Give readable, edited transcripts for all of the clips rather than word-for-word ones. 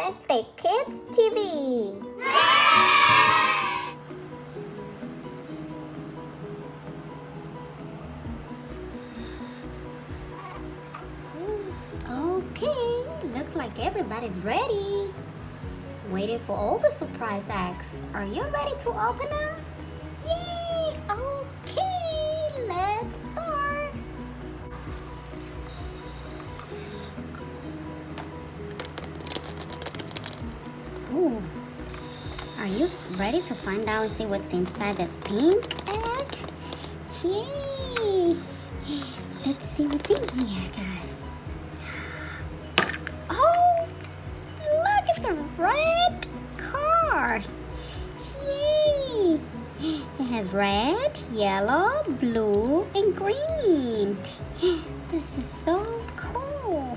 Authentic Kids TV. Okay, looks like everybody's ready. Waiting for all the surprise eggs. Are you ready to open them? Yay! Okay, let's start. Ooh. Are you ready to find out and see what's inside this pink egg? Yay! Let's see what's in here, guys. Oh, look, it's a red card. Yay! It has red, yellow, blue, and green. This is so cool.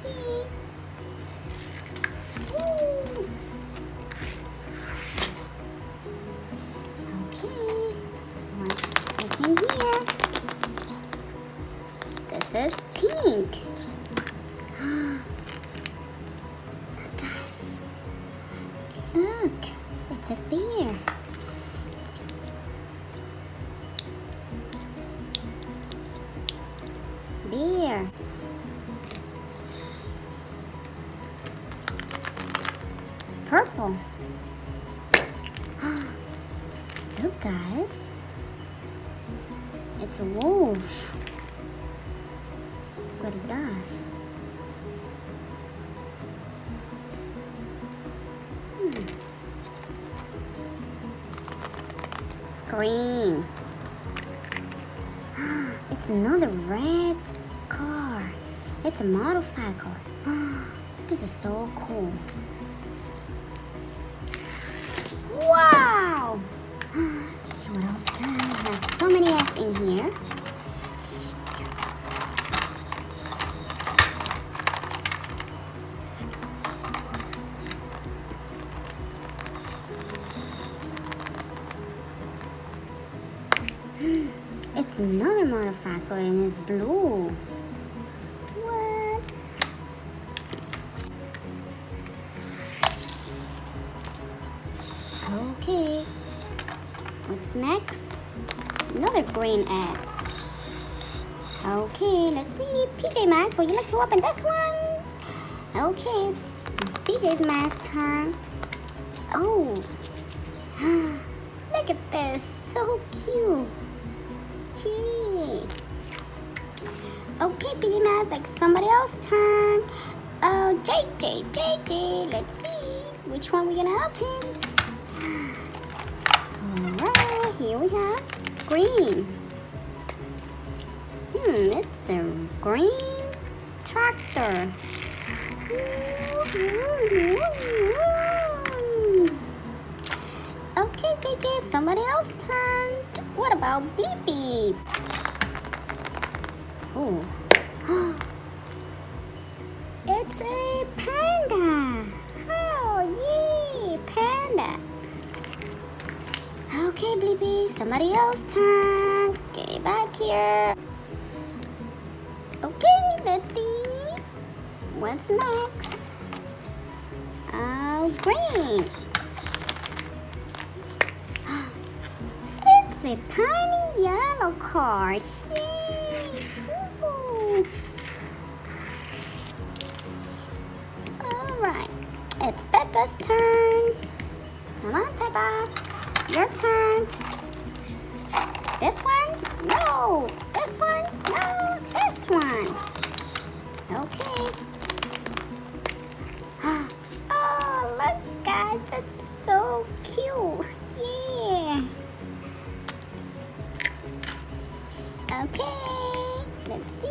See? Ooh. Okay, what's in here? This is pink. Look, guys. Look, it's a bear. Bear. Purple. Look, guys. It's a wolf. Look what it does. Green. It's another red car. It's a motorcycle. This is so cool. Wow! Let's see what else we got. There's so many F in here. It's another motorcycle and it's blue. What? Okay. What's next? Another green egg. Okay, let's see. PJ Masks, would you like to open this one? Okay, it's PJ Masks' turn. Oh. Look at this. So cute. Gee. Okay, PJ Masks, like somebody else's turn. Oh, JJ. Let's see. Which one we gonna open? Alright, here we have green. It's a green tractor. Okay, JJ, somebody else turned. What about Beep Beep? Ooh. It's a panda. Oh, yay, panda. Okay, Bleepy, somebody else turn. Get back here. Okay, let's see. What's next? Oh, green. It's a tiny yellow card. Yay! Woo-hoo. Alright, it's Peppa's turn. Come on, Peppa. Your turn. This one? No. This one? No. This one. Okay. Oh, look, guys. That's so cute. Yeah. Okay. Let's see.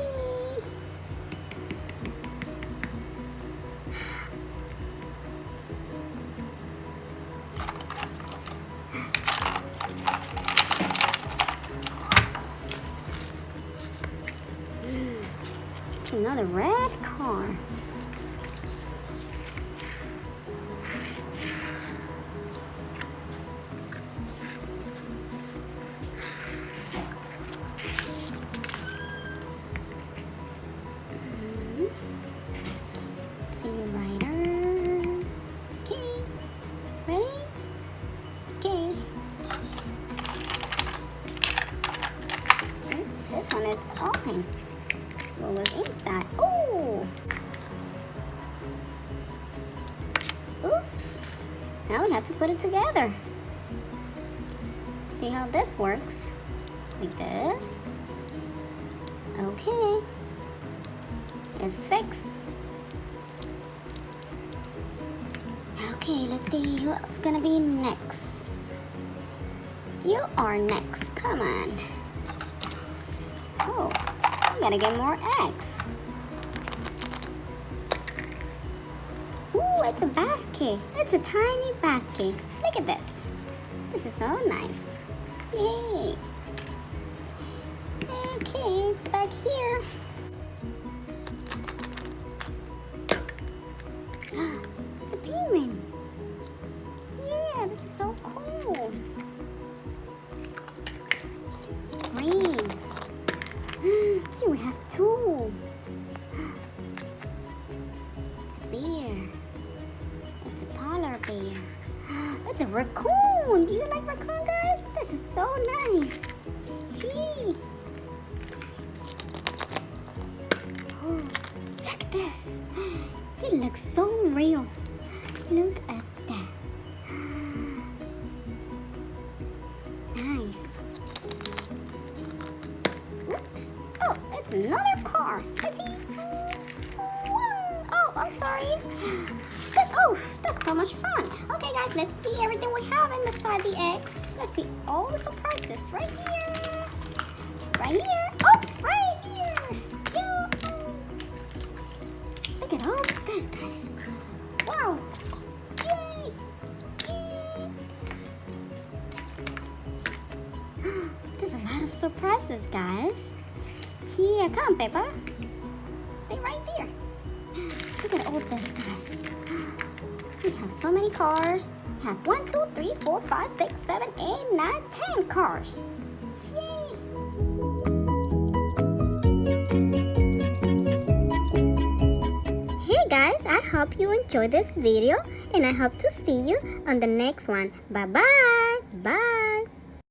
Another red car. See, rider. open. What was inside? Oh! Oops! Now we have to put it together. See how this works? Like this. Okay. It's fixed. Okay, let's see who's gonna be next. You are next. Come on. Oh, I gotta get more eggs. Ooh, it's a basket. It's a tiny basket. Look at this. This is so nice. Yay. Okay, back here. It's a penguin. Yeah, this is so cool. Green. Here we have two. It's a bear. It's a polar bear. It's a raccoon. Do you like raccoon, guys? This is so nice. Gee. Oh, look at this. It looks so real. Look at that. Nice. Oops. Oh, it's another car. Let's see. Oh, I'm sorry. That's so much fun. Okay, guys, let's see everything we have inside the eggs. Let's see all the surprises right here. Right here. Oops, right here. Yeah. Look at all of this, guys. Wow. Yay. Yay. There's a lot of surprises, guys. Here, come, Peppa. Stay right there. Look at all this, guys. We have so many cars. We have 1, 2, 3, 4, 5, 6, 7, 8, 9, 10 cars. Yay! Hey guys, I hope you enjoyed this video and I hope to see you on the next one. Bye-bye. Bye.